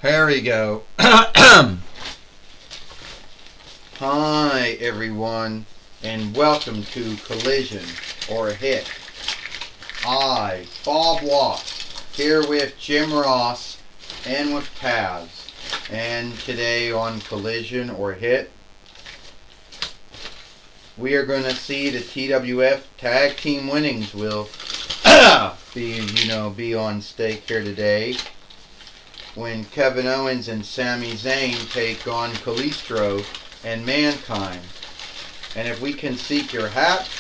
There we go. Hi, everyone, and welcome to Collision or Hit. I, Bob Watts, here with Jim Ross and with Taz. And today on Collision or Hit, we are going to see the TWF Tag Team Winnings will be on stake here today, when Kevin Owens and Sami Zayn take on Kalisto and Mankind. And if we can seek your hat,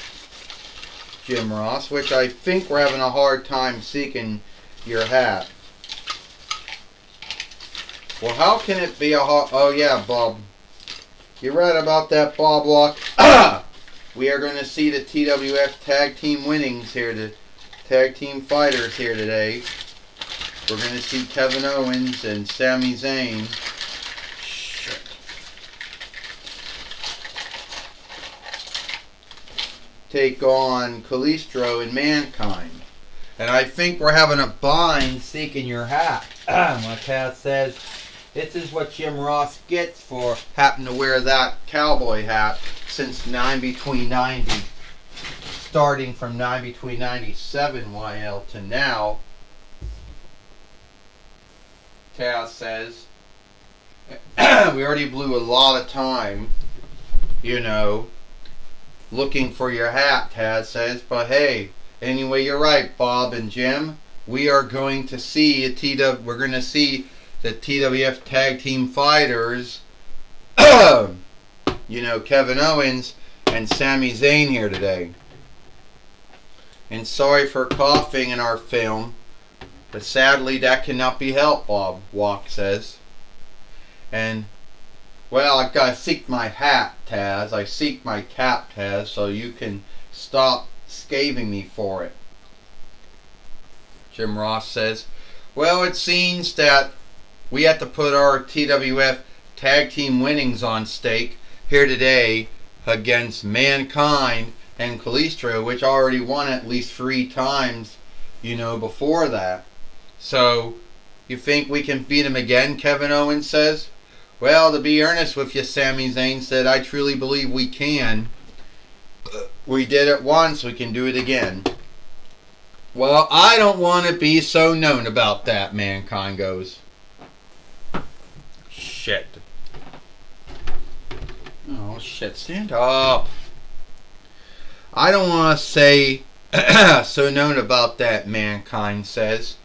Jim Ross, which I think we're having a hard time seeking your hat. Well, how can it be a hard... Oh, yeah, Bob. You're right about that, Bob Walk. We are going to see the TWF Tag Team Winnings here, the Tag Team Fighters here today. We're going to see Kevin Owens and Sami Zayn. Shit. Take on Kalisto and Mankind. And I think we're having a bind seeking your hat. My cat says, this is what Jim Ross gets for happening to wear that cowboy hat since starting from 97 YL to now. Taz says, we already blew a lot of time, looking for your hat, Taz says, but hey, anyway, you're right, Bob and Jim. We are going to see we're going to see the TWF Tag Team Fighters, Kevin Owens and Sami Zayn here today. And sorry for coughing in our film, but sadly that cannot be helped, Bob Walk says. And, well, I gotta seek my hat, Taz. I seek my cap, Taz, so you can stop scathing me for it. Jim Ross says, well, it seems that we have to put our TWF Tag Team Winnings on stake here today against Mankind and Kalisto, which already won at least 3 times, before that. So, you think we can beat him again, Kevin Owens says? Well, to be earnest with you, Sami Zayn said, I truly believe we can. We did it once, we can do it again. Well, I don't want to be so known about that, Mankind goes. Shit. Oh, shit, stand up. I don't want to say so known about that, Mankind says.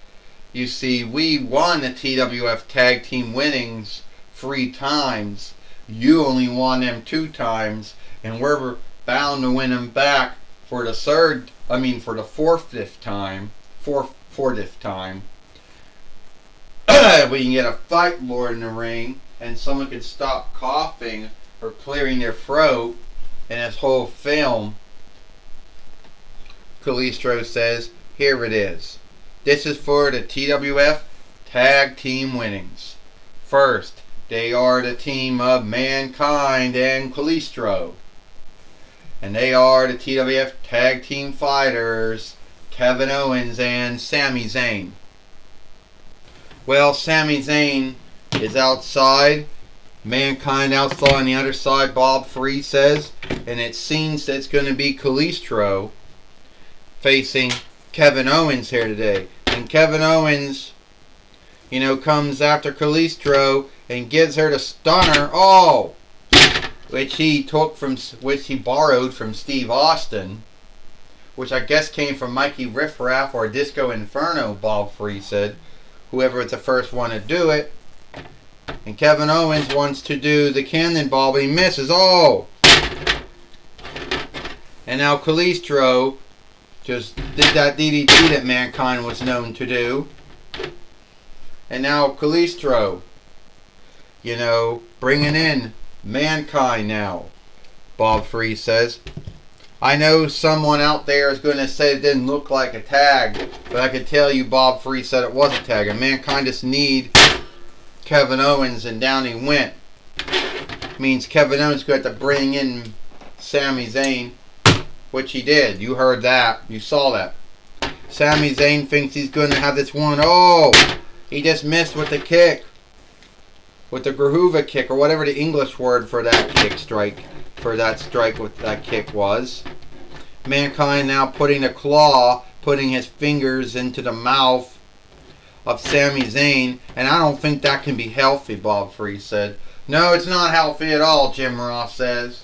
You see, we won the TWF Tag Team Winnings 3 times. You only won them 2 times, and we're bound to win them back for the 4th time. We can get a fight lord in the ring, and someone could stop coughing or clearing their throat in this whole film. Kalisto says, here it is. This is for the TWF Tag Team Winnings. First, they are the team of Mankind and Kalisto. And they are the TWF Tag Team Fighters, Kevin Owens and Sami Zayn. Well, Sami Zayn is outside. Mankind outside on the other side, Bob Free says. And it seems that it's going to be Kalisto facing Kevin Owens here today. And Kevin Owens, comes after Kalisto and gives her the stunner, which he borrowed from Steve Austin, which I guess came from Mikey Riffraff or Disco Inferno, Bob Free said. Whoever was the first one to do it. And Kevin Owens wants to do the cannonball, but he misses. And now Kalisto just did that DDT that Mankind was known to do. And now Kalisto, bringing in Mankind now, Bob Free says. I know someone out there is going to say it didn't look like a tag, but I could tell you Bob Free said it was a tag. And Mankind just need Kevin Owens, and down he went. Means Kevin Owens going to have to bring in Sami Zayn, which he did. You heard that. You saw that. Sami Zayn thinks he's going to have this one. Oh! He just missed with the kick. with the Grahuva kick, or whatever the English word for that strike with that kick was. Mankind now putting a claw, putting his fingers into the mouth of Sami Zayn, and I don't think that can be healthy, Bob Free said. No, it's not healthy at all, Jim Ross says.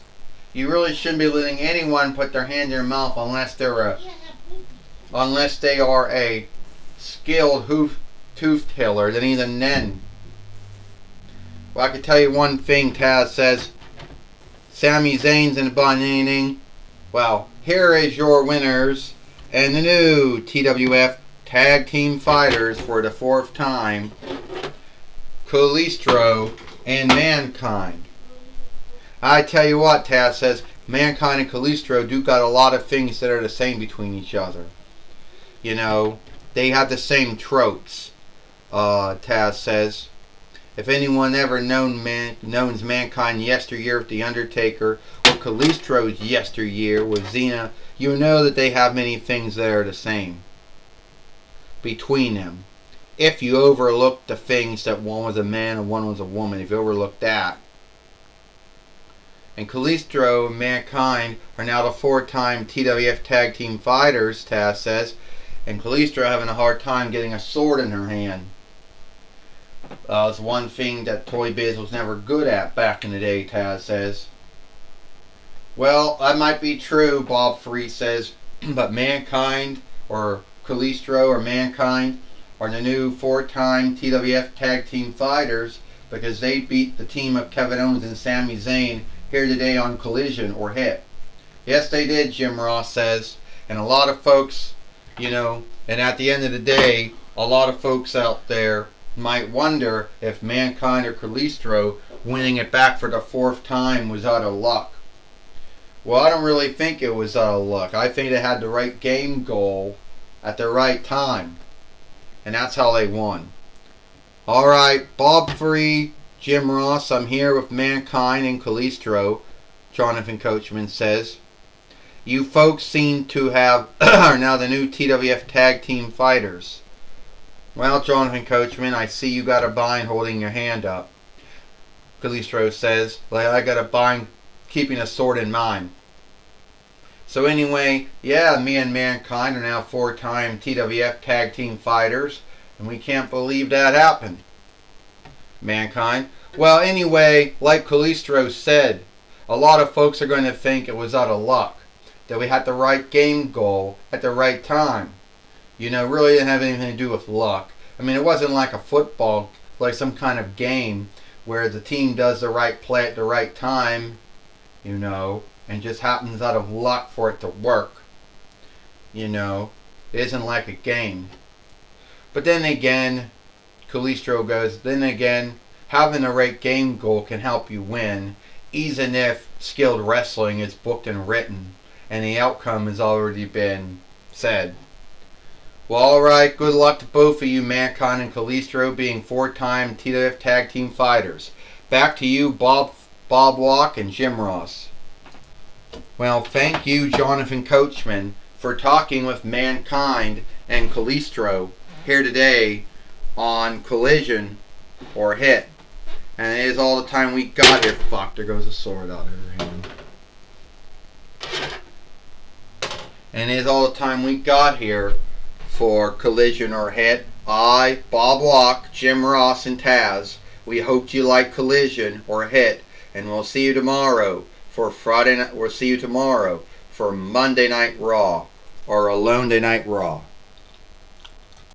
You really shouldn't be letting anyone put their hand in their mouth unless they are a skilled tooth tiller. Then even then. Well, I can tell you one thing, Taz says. Sami Zayn's in the inning. Well, here is your winners and the new TWF Tag Team Fighters for the 4th time. Kalisto and Mankind. I tell you what, Taz says, Mankind and Kalisto do got a lot of things that are the same between each other. You know, they have the same tropes, Taz says. If anyone ever knows Mankind yesteryear with The Undertaker, or Kalisto's yesteryear with Xena, you know that they have many things that are the same between them. If you overlook the things that one was a man and one was a woman, if you overlook that. And Kalisto and Mankind are now the 4-time TWF Tag Team Fighters, Taz says, and Kalisto having a hard time getting a sword in her hand. It's one thing that Toy Biz was never good at back in the day, Taz says. Well, that might be true, Bob Free says, but Mankind, or Kalisto, or Mankind, are the new 4-time TWF Tag Team Fighters because they beat the team of Kevin Owens and Sami Zayn here today on Collision or Hit. Yes, they did, Jim Ross says. And a lot of folks, you know, and at the end of the day, a lot of folks out there might wonder if Mankind or Kalisto winning it back for the 4th time was out of luck. Well, I don't really think it was out of luck. I think they had the right game goal at the right time. And that's how they won. Alright, Bob Free, Jim Ross, I'm here with Mankind and Kalisto, Jonathan Coachman says. You folks seem to have are now the new TWF Tag Team Fighters. Well, Jonathan Coachman, I see you got a bind holding your hand up. Kalisto says, like I got a bind keeping a sword in mind. So anyway, yeah, me and Mankind are now 4-time TWF Tag Team Fighters, and we can't believe that happened. Mankind. Well, anyway, like Kalisto said, a lot of folks are going to think it was out of luck, that we had the right game goal at the right time. You know, really didn't have anything to do with luck. I mean, it wasn't like a football, like some kind of game where the team does the right play at the right time, you know, and just happens out of luck for it to work. You know, it isn't like a game. But then again, Kalisto goes, then again, having the right game goal can help you win, even if skilled wrestling is booked and written, and the outcome has already been said. Well, alright, good luck to both of you, Mankind and Kalisto, being 4-time TWF Tag Team Fighters. Back to you, Bob Walk and Jim Ross. Well, thank you, Jonathan Coachman, for talking with Mankind and Kalisto here today on Collision or Hit. And it is all the time we got here. Fuck, there goes a sword out of her hand. And it is all the time we got here for Collision or Hit. I, Bob Walk, Jim Ross, and Taz. We hope you like Collision or Hit, and we'll see you tomorrow for Friday night. We'll see you tomorrow for Monday Night Raw or Alone Day Night Raw.